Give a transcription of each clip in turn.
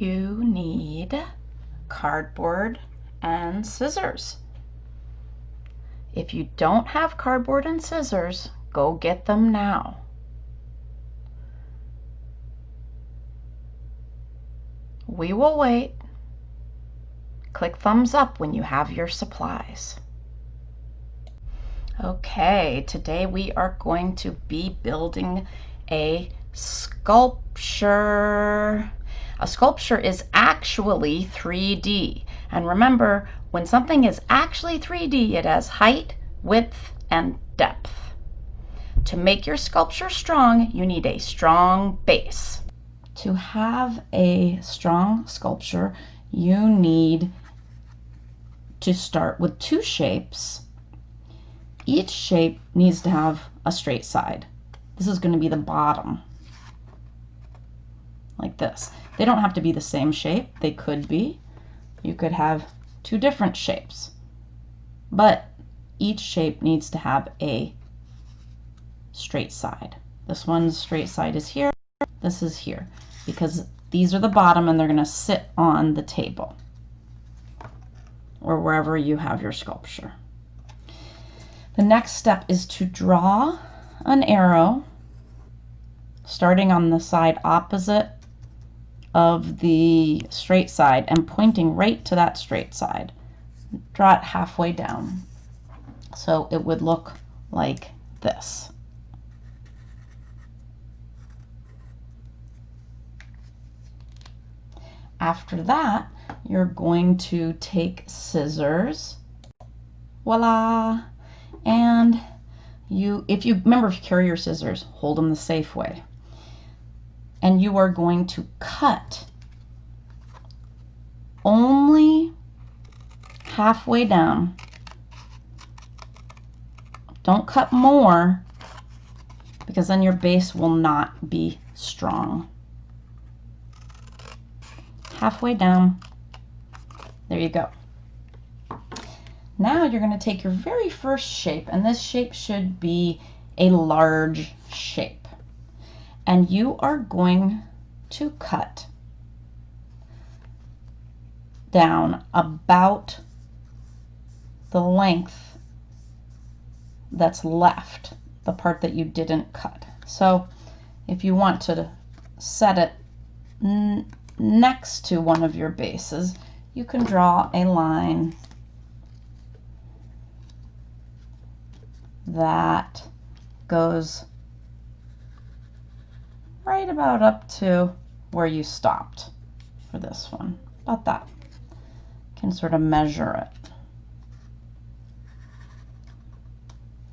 You need cardboard and scissors. If you don't have cardboard and scissors, go get them now. We will wait. Click thumbs up when you have your supplies. Okay, today we are going to be building a sculpture. A sculpture is actually 3D. And remember, when something is actually 3D, it has height, width, and depth. To make your sculpture strong, you need a strong base. To have a strong sculpture, you need to start with two shapes. Each shape needs to have a straight side. This is going to be the bottom, like this. They don't have to be the same shape. They could be. You could have two different shapes, but each shape needs to have a straight side. This one's straight side is here. This is here, because these are the bottom and they're going to sit on the table or wherever you have your sculpture. The next step is to draw an arrow starting on the side opposite of the straight side and pointing right to that straight side. Draw it halfway down so it would look like this. After that, you're going to take scissors, voila, and if you carry your scissors, hold them the safe way. And you are going to cut only halfway down. Don't cut more, because then your base will not be strong. Halfway down. There you go. Now you're going to take your very first shape, and this shape should be a large shape. And you are going to cut down about the length that's left, the part that you didn't cut. So if you want to set it next to one of your bases, you can draw a line that goes right about up to where you stopped for this one. About that. You can sort of measure it.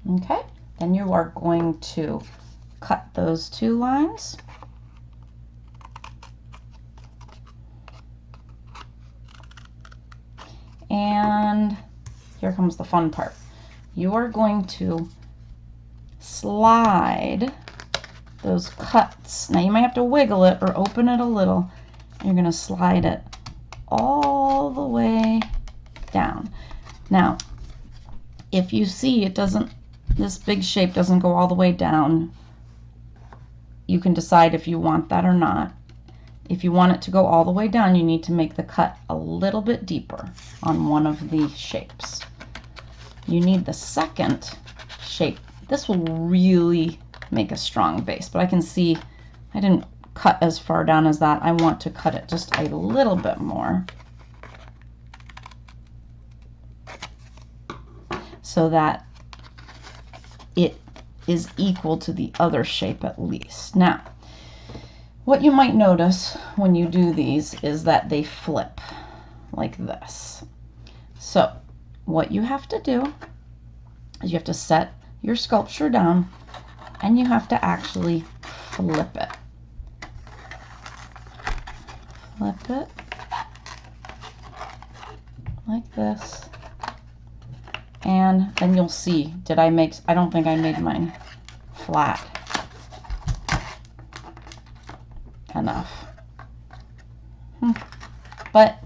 Okay, then you are going to cut those two lines. And here comes the fun part. You are going to slide those cuts. Now you might have to wiggle it or open it a little. You're going to slide it all the way down. Now, if you see this big shape doesn't go all the way down, you can decide if you want that or not. If you want it to go all the way down, you need to make the cut a little bit deeper on one of these shapes. You need the second shape. This will really make a strong base, but I can see I didn't cut as far down as that. I want to cut it just a little bit more so that it is equal to the other shape at least. Now, what you might notice when you do these is that they flip like this. So what you have to do is you have to set your sculpture down and you have to actually flip it. Flip it like this. And then you'll see, I don't think I made mine flat enough. But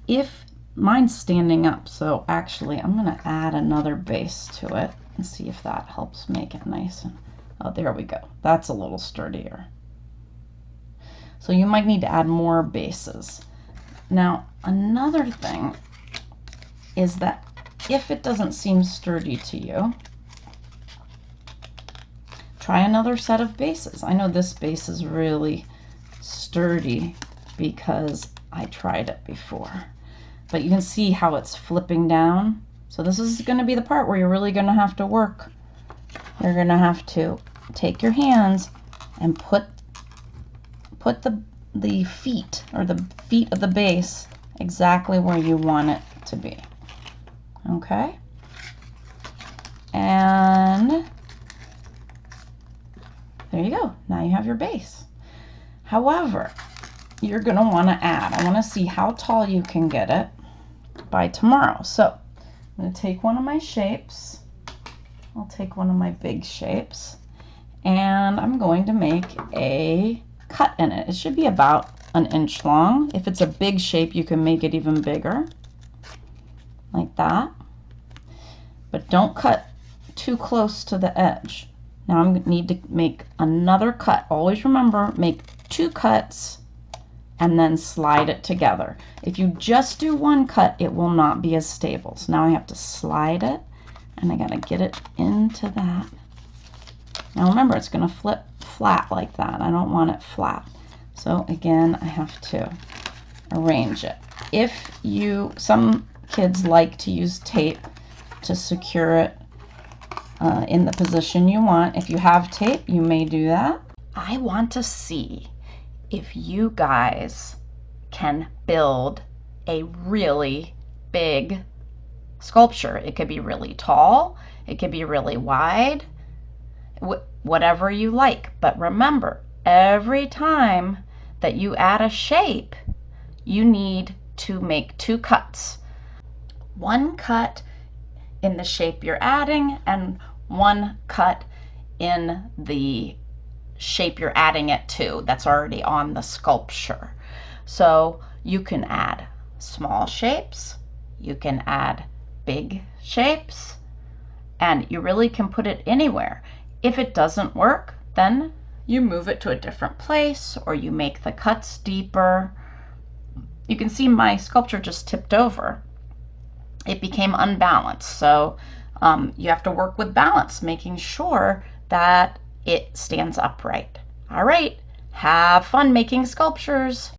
if mine's standing up, so actually I'm going to add another base to it and see if that helps make it nice. Oh, there we go. That's a little sturdier. So you might need to add more bases. Now, another thing is that if it doesn't seem sturdy to you, try another set of bases. I know this base is really sturdy because I tried it before. But you can see how it's flipping down. So this is going to be the part where you're really going to have to work. You're going to have to take your hands and put the feet, or the feet of the base, exactly where you want it to be. Okay? And there you go. Now you have your base. However, you're going to want to add. I want to see how tall you can get it by tomorrow. So I'm going to take one of my shapes. I'll take one of my big shapes, and I'm going to make a cut in it. It should be about 1 inch long. If it's a big shape, you can make it even bigger, like that. But don't cut too close to the edge. Now I'm going to need to make another cut. Always remember, make 2 cuts and then slide it together. If you just do 1 cut, it will not be as stable. So now I have to slide it, and I gotta get it into that. Now remember, it's gonna flip flat like that. I don't want it flat. So again, I have to arrange it. Some kids like to use tape to secure it in the position you want. If you have tape, you may do that. I want to see if you guys can build a really big sculpture. It could be really tall, it could be really wide, whatever you like. But remember, every time that you add a shape, you need to make 2 cuts. 1 cut in the shape you're adding, and 1 cut in the shape you're adding it to that's already on the sculpture. So you can add small shapes, you can add big shapes, and you really can put it anywhere. If it doesn't work, then you move it to a different place, or you make the cuts deeper. You can see my sculpture just tipped over. It became unbalanced. So you have to work with balance, making sure that it stands upright. All right, have fun making sculptures.